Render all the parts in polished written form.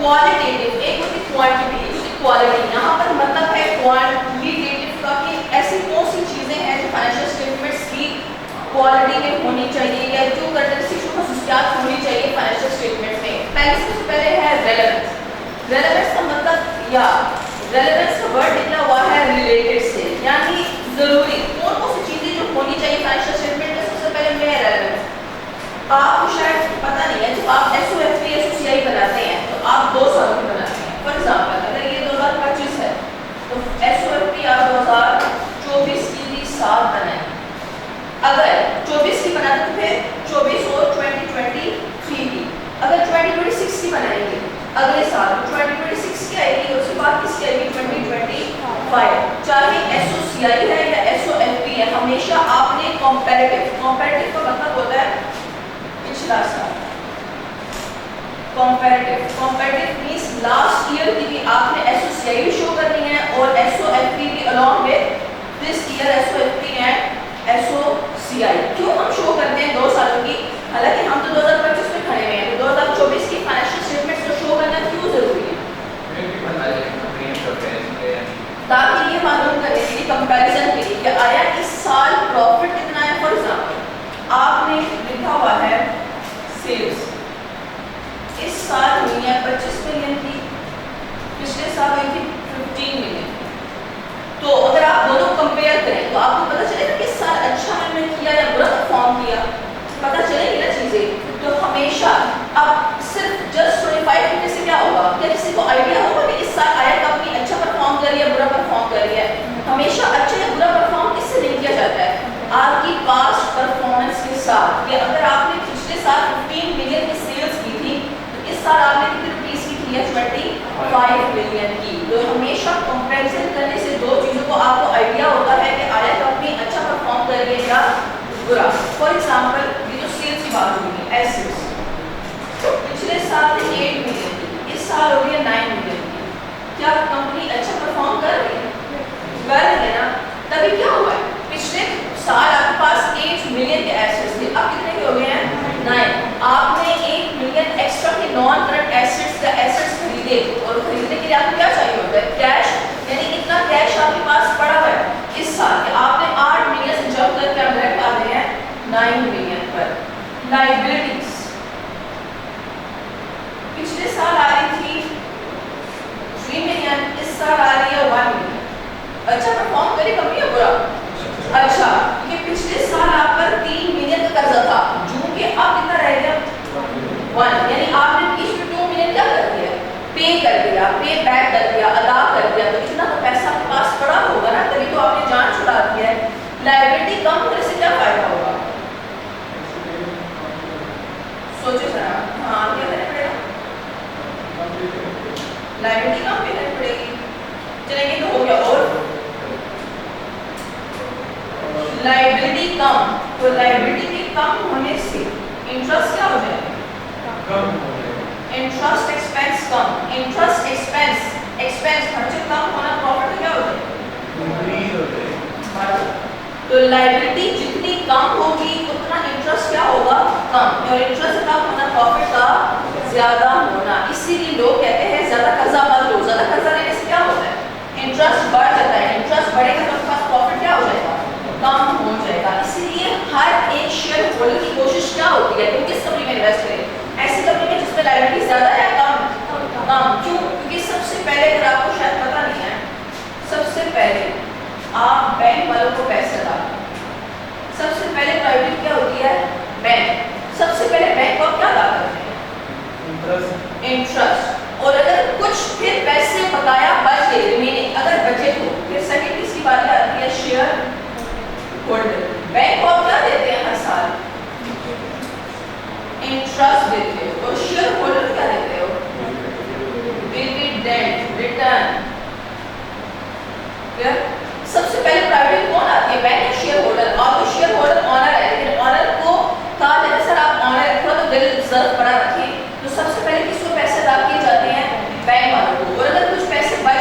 Qualitative, एक होती quantity, दूसरी क्वालिटी। यहाँ पर मतलब है क्वांटिटेटिव का कि ऐसी कौन सी चीजें हैं जो फाइनेंशियल स्टेटमेंट्स की क्वालिटी में होनी चाहिए या जो कैरेक्टरिस्टिक्स जो खसूसियात होनी चाहिए फाइनेंशियल स्टेटमेंट में। सबसे पहले है रेलेवेंस। रेलेवेंस का मतलब या रेलेवेंस का वर्ड निकला हुआ है रिलेटेड से, यानी जरूरी कौन कौन सी चीजें जो होनी चाहिए फाइनेंशियल स्टेटमेंट में। सबसे पहले में रेलेवेंस। आपको शायद पता नहीं है, जब आप एसओएफपी एसओसीआई बनाते हैं तो आप 2 साल की बनाते हैं। फॉर एग्जांपल अगर ये 2025 है तो एसओएफपी आप 2024 की भी साल बनाएंगे। अगर 24 की बनाते तो फिर 24 और 2023 की। अगर 2026 की बनाएंगे अगले साल तो 2026 की आएगी और उसके बाद किसकी आएगी 2025। चाहे एसओसीआई है या एसओएफपी है, हमेशा आपने कंपैरेटिव का मतलब होता है पिछला साल। कंपैरेटिव मींस लास्ट ईयर की भी आपने एसओसीआई भी शो करनी है और एसओएफपी भी along with this year SOFP and SOCI. क्यों हम शो करते हैं 2 सालों की? हालांकि हम तो 2025 में खड़े हुए हैं, तो 2024 की फाइनेंशियल स्टेटमेंट्स को शो करना क्यों जरूरी है? ताकि ये मालूम करने के लिए, कंपैरिजन के लिए कि आया इस साल प्रॉफिट कितना है। फॉर एग्जांपल आपने लिखा हुआ है सेल्स इस साल हुई है 25 मिलियन की, पिछले साल हुई थी 15 मिलियन। तो अगर आप दोनों कंपेयर करें तो आपको पता चलेगा कि इस साल अच्छा हमने किया या बुरा परफॉर्म किया, पता चलेगी ना चीजें। तो हमेशा अब सिर्फ जस्ट 25 करने से क्या होगा? क्या किसी को आइडिया होगा कि इस साल आया कंपनी अच्छा परफॉर्म कर रही है बुरा परफॉर्म कर रही है? हमेशा अच्छा या बुरा परफॉर्म किससे नहीं किया जाता है? आपकी पास्ट परफॉर्मेंस के साथ। या अगर आपने पिछले साल 15 मिलियन की सेल्स की थी तो इस साल आपने कितनी रुपीस की थी? 25 मिलियन की। तो हमेशा कंपैरिजन करने से 2 चीजों को आपको आइडिया होता है कि आया कंपनी अच्छा परफॉर्म कर रही है या बुरा। फॉर एग्जांपल ये जो सेल्स की बात हुई है एसेट्स, तो पिछले साल थी 8 मिलियन की, इस साल हो गई है 9 मिलियन की। क्या कंपनी अच्छा परफॉर्म कर रही है? कर रही है ना। तभी क्या हुआ है, पिछले साल आपके पास 8 मिलियन के एसेट्स थे, अब कितने के हो गए हैं? 9। आपने 1 मिलियन एक्स्ट्रा के नॉन करंट एसेट्स का एसेट्स खरीदे और खरीदने के लिए आपको क्या चाहिए होता है? कैश। यानी इतना कैश आपके पास पड़ा हुआ है इस साल कि आपने 8 मिलियन से जब करके आप डायरेक्ट आ गए हैं 9 मिलियन पर। लायबिलिटीज पिछले साल आ रही थी 3 मिलियन, इस साल आ रही है 1 मिलियन। अच्छा परफॉर्म करी कंपनी या बुरा? अच्छा, क्योंकि पिछले साल आप पर 3 मिलियन का कर्जा था, जून के अब कितना रह गया? 1। यानी आपने बीच में 2 मिलियन क्या कर दिया? पे कर दिया, पे बैक कर दिया, अदा कर दिया। तो इतना तो पैसा आपके पास पड़ा होगा ना, तभी तो आपने जान छुड़ा दिया है। लायबिलिटी कम होने से क्या फायदा होगा? सोचो जरा। हाँ क्या करना पड़ेगा? लायबिलिटी कम पे करनी पड़ेगी। चलेंगे तो हो गया। और लायबिलिटी कम, तो लायबिलिटी के कम होने से इंटरेस्ट क्या हो जाएगा? कम हो जाएगा। इंटरेस्ट एक्सपेंस कम। इंटरेस्ट एक्सपेंस खर्चे कम होना, प्रॉफिट क्या हो जाएगा? इंक्रीज हो जाएगा। तो लायबिलिटी जितनी कम होगी उतना इंटरेस्ट क्या होगा? कम। और इंटरेस्ट कम होना प्रॉफिट का ज्यादा होना। इसीलिए लोग कहते हैं ज्यादा कर्जा मत लो। ज्यादा कर्जा लेने से क्या होता है? इंटरेस्ट बढ़ जाता है। इंटरेस्ट बढ़ेगा तो आपके पास प्रॉफिट क्या हो जाएगा? कम हो जाएगा। इसलिए हर एक शेयर होल्डर की कोशिश क्या होती है कि किस कंपनी में इन्वेस्ट करें? ऐसी कंपनी में जिसमें लायबिलिटी ज्यादा है या कम? कम। क्यों? क्योंकि सबसे पहले, अगर आपको शायद पता नहीं है, सबसे पहले आप बैंक वालों को पैसे डालो। सबसे पहले प्रायोरिटी क्या होती है? बैंक। सबसे पहले बैंक को क्या अदा करते हैं? इंटरेस्ट। और अगर कुछ फिर पैसे बकाया बच गए, रिमेनिंग अगर बचे तो फिर सेकंड इसकी बात आती है शेयर होल्डर। बैंक को क्या देते हैं हर साल? इंटरेस्ट देते हो। और शेयर होल्डर क्या देते हो? Dividend, return. सबसे पहले प्रायोरिटी कौन आती है? बैंक या शेयर होल्डर? और तो शेयर होल्डर ऑनर है, लेकिन ऑनर को कहा जाता है सर आप ऑनर रखो तो दिल रिजर्व बड़ा रखिए। तो सबसे पहले किसको पैसे अदा किए जाते हैं? बैंक वालों को। और अगर कुछ पैसे बच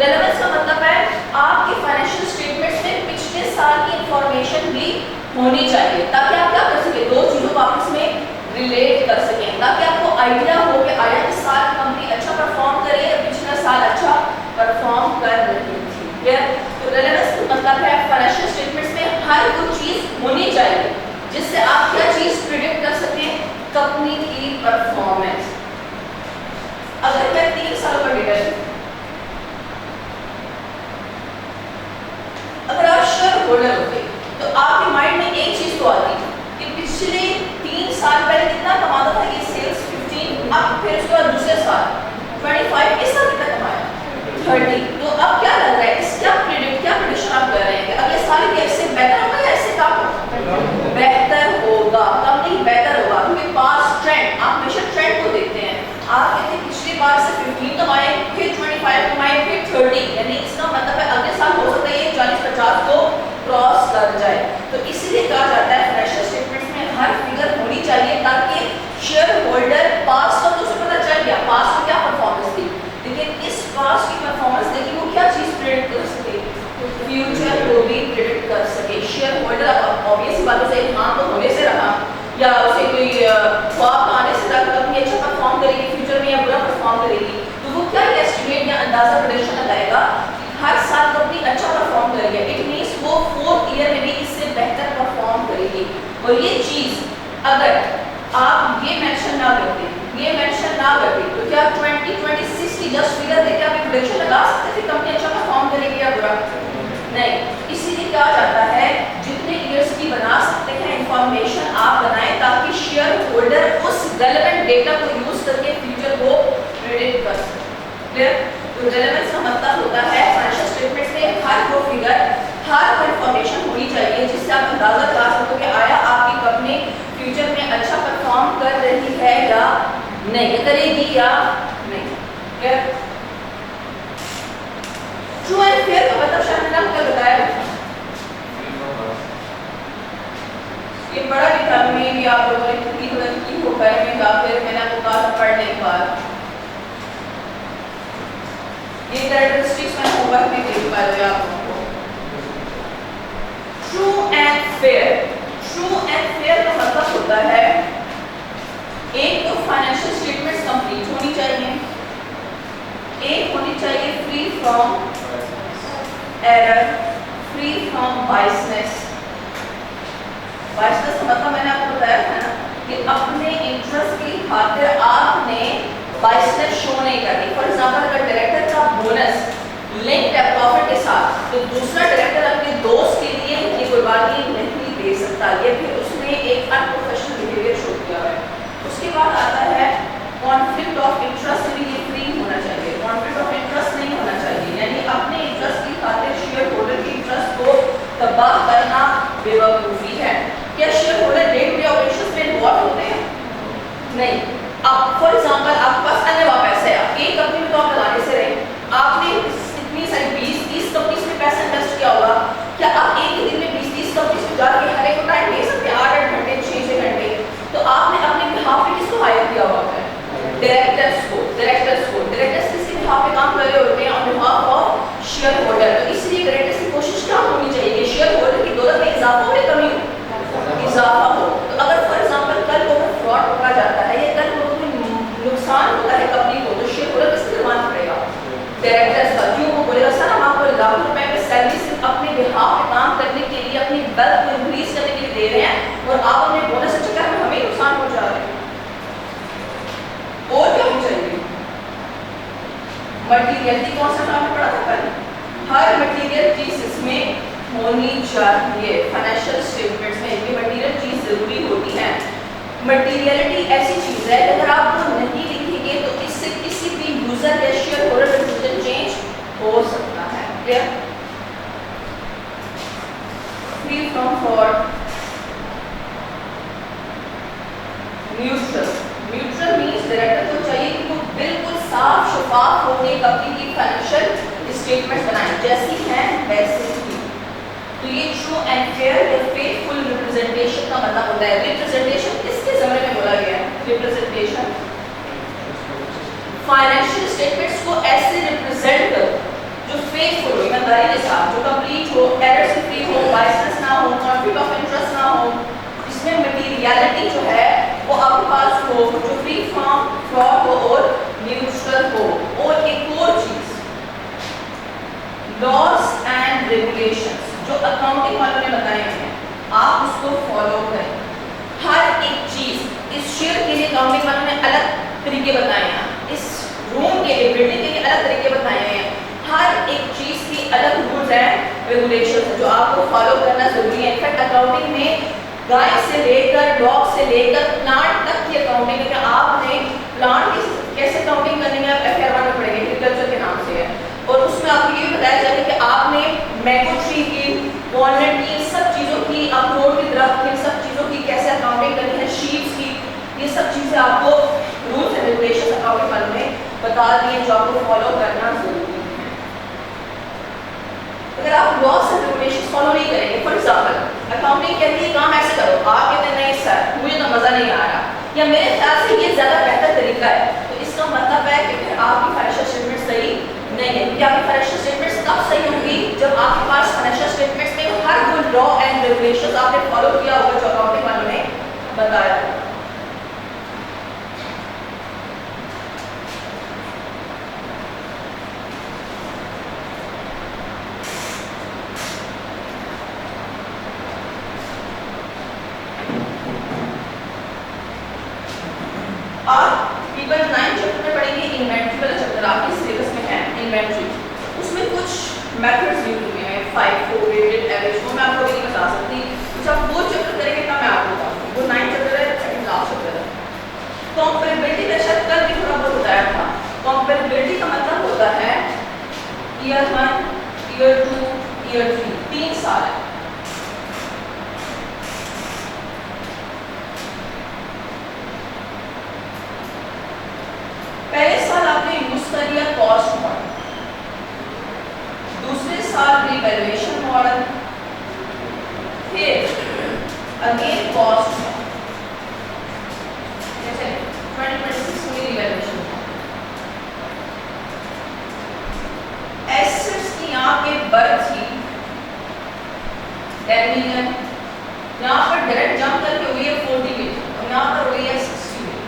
रेलेवेंस का मतलब है आपके फाइनेंशियल स्टेटमेंट्स में पिछले साल की इंफॉर्मेशन भी होनी चाहिए, ताकि आप क्या कर सके, दो चीजों को आपस में रिलेट कर सकें, ताकि आपको आइडिया हो कि आया इस साल कंपनी अच्छा परफॉर्म करे या पिछला साल अच्छा परफॉर्म कर रही थी। क्लियर? तो रेलेवेंस का मतलब है फाइनेंशियल स्टेटमेंट्स में हर वो चीज होनी चाहिए जिससे आप क्या चीज प्रिडिक्ट कर सकें, कंपनी की परफॉर्मेंस। अगर मैं 3 सालों का डेटा, अगर आप शेयर होल्डर होते तो आपके माइंड में एक चीज तो आती कि पिछले 3 साल पहले कितना कमाता था ये सेल्स 15, अब फिर उसके बाद दूसरे साल 25, इस साल कितना कमाया 30। तो अब क्या लग रहा है, इसका प्रेडिक्शन आप कर रहे हैं कि अगले साल ये इससे बेहतर होगा या इससे कम होगा? बेहतर होगा, कम नहीं बेहतर होगा, क्योंकि पास्ट ट्रेंड, आप हमेशा ट्रेंड को देखते हैं। आप कहते हैं पिछली बार से 15 कमाए, फिर 25 कमाए, फिर 30, यानी इसका मतलब है अगले साल हो सकता है ये 40-50 को क्रॉस कर जाए। तो इसलिए कहा जाता है फाइनेंशियल स्टेटमेंट्स में हर फिगर होनी चाहिए ताकि शेयर होल्डर पास्ट का तो उसे पता चल गया पास्ट में क्या परफॉर्मेंस थी, लेकिन इस पास्ट की परफॉर्मेंस देखिए वो क्या चीज प्रेडिक्ट कर सके, तो फ्यूचर को भी प्रेडिक्ट कर सके। शेयर होल्डर ऑब्वियस बात से हाँ तो होने से रहा या उसे कोई ख्वाब आने से रहा कंपनी अच्छा परफॉर्म करेगी फ्यूचर में या बुरा परफॉर्म करेगी, तो वो क्या एस्टिमेट या अंदाजा प्रेडिक्शन लगाएगा हर साल कंपनी अच्छा परफॉर्म करेगी, इट मींस वो 4th ईयर में भी इससे बेहतर परफॉर्म करेगी। और ये चीज अगर आप ये मेंशन ना करते तो क्या 2026 की जस्ट फिगर देके आप प्रेडिक्शन लगा सकते थे कंपनी अच्छा परफॉर्म करेगी या बुरा? नहीं। इसीलिए कहा जाता है जितने ईयर्स की बना सकते हैं इंफॉर्मेशन आप बनाएं ताकि शेयर होल्डर उस रेलेवेंट डेटा को यूज करके फ्यूचर को प्रेडिक्ट कर सके। क्लियर? तो रेलेवेंस का मतलब होता है फाइनेंशियल स्टेटमेंट्स में हर वो फिगर, हर वो इंफॉर्मेशन होनी चाहिए जिससे आप अंदाजा लगा सको कि आया आपकी कंपनी फ्यूचर में अच्छा परफॉर्म कर रही है या नहीं, करेगी या नहीं। क्लियर? ट्रू एंड फेयर का मतलब शायद मैंने आपको बताया, ये बड़ा लिखा में भी आप लोगों ने पूरी तरह की हो गए में या फिर मैंने आपको कहा था पढ़ने के बाद ये कैरेक्टरिस्टिक्स में होमवर्क में देख पा रहे आप लोगों को। ट्रू एंड फेयर का मतलब होता है एक तो फाइनेंशियल स्टेटमेंट्स कंप्लीट होनी चाहिए, एक होनी चाहिए free from error, free from biasness. Biasness का मतलब मैंने आपको बताया था ना कि अपने इंटरेस्ट की खातिर आपने बायसनेस शो नहीं करनी। फॉर एग्जांपल अगर डायरेक्टर का बोनस लिंक्ड है प्रॉफिट के साथ तो दूसरा डायरेक्टर अपने दोस्त के लिए उनकी कुर्बानी नहीं दे सकता, ये फिर उसने एक अनप्रोफेशनल बिहेवियर शो किया है। उसके बाद आता है कॉन्फ्लिक्ट ऑफ इंटरेस्ट, भी ये फ्री होना चाहिए, कॉन्फ्लिक्ट ऑफ इंटरेस्ट नहीं होना चाहिए, यानी अपने इंटरेस्ट की खातिर शेयर होल्डर के इंटरेस्ट को तबाह करना बेवकूफ़ी है। क्या share holder day to day operations में इन्वॉल्व होते हैं? नहीं। अब फॉर एग्जांपल आपके पास अन्य पैसे है, एक कंपनी में तो आप लगाने से रहे, आपने इतनी सारी 20-30 कंपनीज में पैसा इन्वेस्ट किया होगा, क्या आप एक ही दिन में 20-30 कंपनीज में जाके हर एक को टाइम दे सकते हैं 8-8 घंटे 6-6 घंटे? तो आपने अपने बिहाफ पे किसको हायर किया हुआ है? डायरेक्टर्स को डायरेक्टर्स किसके बिहाफ पे काम कर रहे होते हैं? On behalf of share holder. तो इसलिए डायरेक्टर्स की कोशिश क्या होनी चाहिए कि शेयर होल्डर की दौलत में इजाफा हो या कमी हो? इजाफा हो। तो अगर फॉर एग्जांपल कल को फ्रॉड पकड़ा जाता है या कल को कोई नुकसान होता है कंपनी को, तो शेयर होल्डर किसको जुर्माना पड़ेगा? डायरेक्टर्स का। क्यों? वो बोलेगा सर हम आपको लाखों रुपए में सैलरी सिर्फ अपने बिहाफ पे काम करने के लिए, अपनी वेल्थ को इंक्रीज करने के लिए दे रहे हैं और आप अपने बोनस के चक्कर में हमें नुकसान पहुंचा रहे हैं। और क्या होना चाहिए? मटीरियलिटी कॉन्सेप्ट आपने पढ़ा था कल, हर मटीरियल चीज इसमें होनी चाहिए। फाइनेंशियल स्टेटमेंट्स में ये मटीरियल चीज जरूरी होती है। मटीरियलिटी ऐसी चीज है अगर आप वो नहीं लिखेंगे तो इससे किसी भी यूजर या शेयर होल्डर डिसीजन चेंज हो सकता है। Clear? Free from fraud, neutral means director को चाहिए कि वो बिल्कुल साफ शफाफ होकर कंपनी की फाइनेंशियल स्टेटमेंट्स बनाएं, जैसी हैं वैसी ही। तो ये ट्रू एंड फेयर या फेथफुल रिप्रेजेंटेशन का मतलब होता है। रिप्रेजेंटेशन किसके ज़माने में बोला गया है? रिप्रेजेंटेशन फाइनेंशियल स्टेटमेंट्स को ऐसे रिप्रेजेंट करो जो फेकफुल हो, ईमानदारी के साथ, जो कंप्लीट हो, एरर से फ्री हो, बायसनेस ना हो, कॉन्फ्लिक्ट ऑफ इंटरेस्ट ना हो, इसमें मटेरियलिटी जो है वो आपके पास हो, जो फ्री फ्रॉम फ्रॉड हो और न्यूट्रल हो। और एक और चीज, लॉज एंड रेगुलेशंस जो अकाउंटिंग वालों ने बताए हैं, आप उसको फॉलो करें। हर एक चीज, इस शेयर के लिए अकाउंटिंग वालों ने अलग तरीके बताए हैं, इस रूम के लिए, बिल्डिंग के लिए अलग तरीके बताए हैं। हर एक चीज की अलग रूल्स एंड रेगुलेशंस है जो आपको फॉलो करना जरूरी है। इनफैक्ट अकाउंटिंग में गाय से लेकर, डॉग से लेकर प्लांट तक की अकाउंटिंग है कि आपने प्लांट की कैसे अकाउंटिंग करनी है, FR1 में पढ़ेंगे, एग्रीकल्चर के नाम से है। और उसमें आपको ये भी बताया जाएगा कि आपने मैंगो ट्री की, वॉलनट की, सब चीज़ों की, अखरोट की दरख्त की, सब चीज़ों की कैसे अकाउंटिंग करनी है, शीप्स की, ये सब चीज़ें आपको रूल्स एंड रेगुलेशंस अकाउंटिंग वालों ने बता दी हैं जो आपको फॉलो करना जरूरी है। अगर आप लॉस एंड रेगुलेशंस फॉलो नहीं करेंगे, फॉर एग्जांपल अकाउंटिंग कहती है काम ऐसे करो, आप कहते हैं नहीं सर मुझे तो मज़ा नहीं आ रहा, या मेरे ख्याल से ये ज़्यादा बेहतर तरीका है, तो इसका मतलब है कि फिर आपकी फाइनेंशियल स्टेटमेंट सही नहीं है। क्योंकि आपकी फाइनेंशियल स्टेटमेंट्स तब सही होंगी जब आपके पास फाइनेंशियल स्टेटमेंट्स में हर वो लॉ एंड रेगुलेशंस आपने फॉलो किया होगा जो अकाउंटिंग वालों ने बताया होगा। आप पीपल 9 चैप्टर में पढ़ेंगे, इन्वेंट्री वाला चैप्टर आपके सिलेबस में है, इन्वेंट्री, उसमें कुछ मेथड्स यूज हुए हैं, 5 4 वेटेड एवरेज, वो मैं आपको नहीं बता सकती, जब वो चैप्टर करेंगे तब मैं आपको बताऊंगी। वो 9 चैप्टर है, सेकंड लास्ट चैप्टर है। कंपैरेबिलिटी का शायद कल भी थोड़ा बहुत बताया था। कंपैरेबिलिटी का मतलब होता है ईयर 1, ईयर 2, ईयर 3, 3 साल है। पहले साल आपने यूज कर लिया कॉस्ट मॉडल, दूसरे साल रिवैल्यूएशन मॉडल, फिर अगेन कॉस्ट मॉडल, जैसे 2026 में रिवैल्यूएशन मॉडल। एसेट्स की यहाँ पे बर्थ थी 10 मिलियन, यहाँ पर डायरेक्ट जंप करके हुई है 40 मिलियन और यहाँ पर हुई है 60 मिलियन।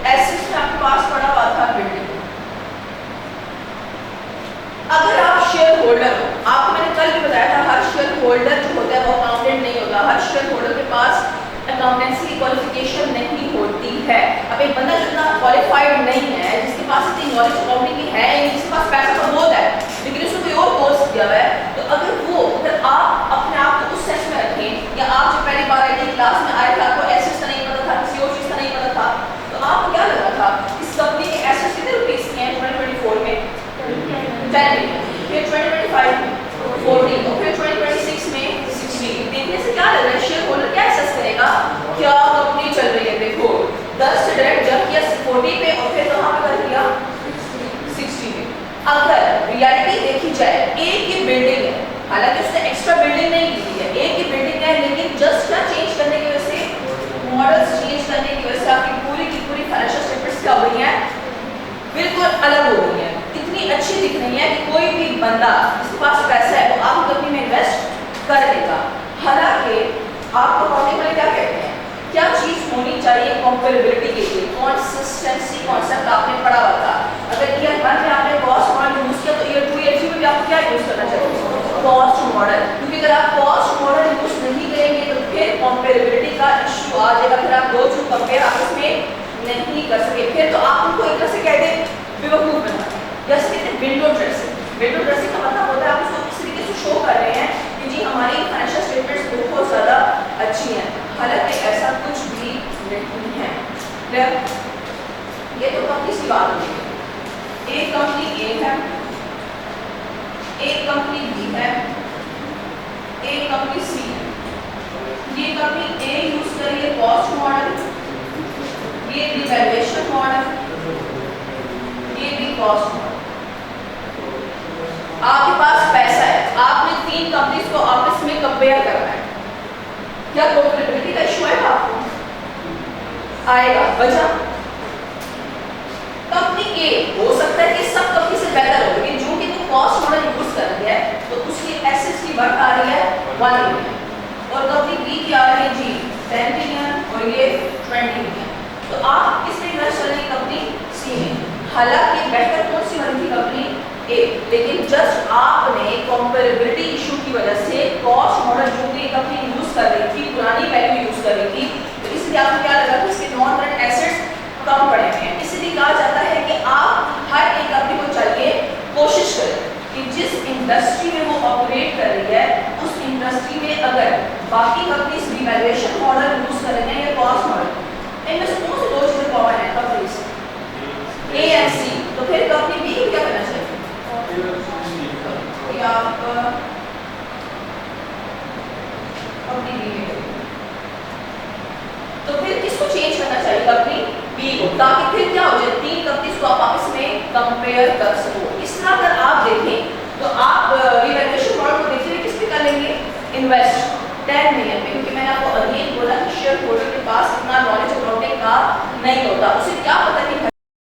एसेट्स में आपके पास पड़ा हुआ था बिल्डिंग। अगर आप शेयर होल्डर हो, आपको मैंने कल भी बताया था हर शेयर होल्डर जो होता है वो अकाउंटेंट नहीं होता, हर शेयर होल्डर के पास अकाउंटेंसी क्वालिफिकेशन नहीं होती है। अब एक बंदा जितना क्वालिफाइड नहीं है, जिसके पास इतनी नॉलेज अकाउंटिंग की है नहीं, जिसके पास पैसा तो बहुत है लेकिन उसने कोई और कोर्स किया हुआ है, तो अगर आप अपने आप को उस सेंस में रखें, या आप जब पहली बार आई क्लास में आए थे आपको एसेट्स का नहीं पता था, किसी और चीज़ का नहीं पता था, तो आपको क्या लगा था इस कंपनी के एसेट्स कितने रुपीस के हैं 2024 में 10 मिलियन, फिर 2025 में 40 और फिर 2026 में 60। देखने से क्या लग रहा है शेयर होल्डर क्या एसेस करेगा, क्या कंपनी चल रही है। देखो 10 से डायरेक्ट जंप किया 40 पे और फिर कहाँ पे कर दिया 60 पे। अगर रियलिटी देखी जाए, एक ही बिल्डिंग है, हालांकि उसने एक्स्ट्रा बिल्डिंग नहीं ली है, एक ही बिल्डिंग है, लेकिन जस्ट क्या चेंज करने की वजह से, मॉडल्स चेंज करने की वजह से आपकी पूरी की पूरी फाइनेंशियल स्टेटमेंट्स क्या हो गई हैं, बिल्कुल अलग हो गई है, इतनी अच्छी दिख रही है कि कोई भी बंदा जिसके पास पैसा है वो आपकी कंपनी में इन्वेस्ट कर देगा। हालांकि आपको अकाउंटिंग वाले क्या कहते हैं, क्या चीज़ होनी चाहिए कंपैरेबिलिटी के लिए, कंसिस्टेंसी कॉन्सेप्ट आपने पढ़ा हुआ था। अगर ईयर 1 में आपने कॉस्ट मॉडल यूज किया तो ईयर 2 ईयर 3 में भी आपको क्या यूज करना चाहिए, कॉस्ट मॉडल, क्योंकि अगर आप कॉस्ट मॉडल यूज नहीं करेंगे तो फिर कंपैरेबिलिटी का इश्यू आ जाएगा, फिर आप दो चीज कंपेयर आपस में नहीं कर सके, फिर तो आप उनको एक तरह से कहते हैं बेवकूफ बना, जैसे कहते हैं विंडो ड्रेसिंग। विंडो ड्रेसिंग का मतलब होता है आप उसको इस तरीके से शो कर रहे हैं कि जी हमारी फाइनेंशियल स्टेटमेंट्स बहुत ज़्यादा अच्छी हैं, हालांकि ऐसा कुछ भी नहीं है। ये तो कंपनी सी बात होती है, एक कंपनी ए है, एक कंपनी बी है, एक कंपनी सी है। ये कंपनी ए यूज करिए कॉस्ट मॉडल, ये रिवैल्यूएशन मॉडल, ये भी कॉस्ट मॉडल। आपके पास पैसा है, आपने 3 कंपनीज को आपस में कंपेयर करना है, क्या कंपैरेबिलिटी का इशू आएगा आपको? आएगा। वजह कंपनी ए हो सकता है कि सब कंपनी से बेहतर हो, लेकिन जो कि वो कॉस्ट मॉडल यूज कर रही है तो उसकी एसेट्स की वर्थ आ रही है 1 मिलियन, और कंपनी बी की आ रही है जी 10 मिलियन और ये 20 मिलियन। तो आप किसमें इन्वेस्ट करेंगे? कंपनी सी में। हालांकि बेहतर कौन सी बनी थी? कंपनी ए, लेकिन जस्ट आपने कंपैरेबिलिटी इशू की वजह से कॉस्ट मॉडल जो कि कंपनी यूज कर रही थी, पुरानी वैल्यू यूज कर रही थी, तो इसलिए आपको क्या लगा कि इसके नॉन करंट एसेट्स कम पड़े हैं। इसलिए कहा जाता है कि आप हर एक कंपनी को चाहिए कोशिश करें कि जिस इंडस्ट्री में वो ऑपरेट कर रही है उस इंडस्ट्री में अगर बाकी कंपनीज रिवैल्यूएशन मॉडल यूज कर रही हैं या कॉस्ट मॉडल, इनमें से कौन सी दो चीजें कॉमन है कंपनीज ए एंड सी, तो फिर कंपनी बी को क्या करना चाहिए? या आप कंपनी बी में करें, तो फिर किसको चेंज करना चाहिए? कंपनी बी को, ताकि फिर क्या हो जाए, तीन कंपनीज को आप आपस में कंपेयर कर सको। इस तरह अगर आप देखें तो आप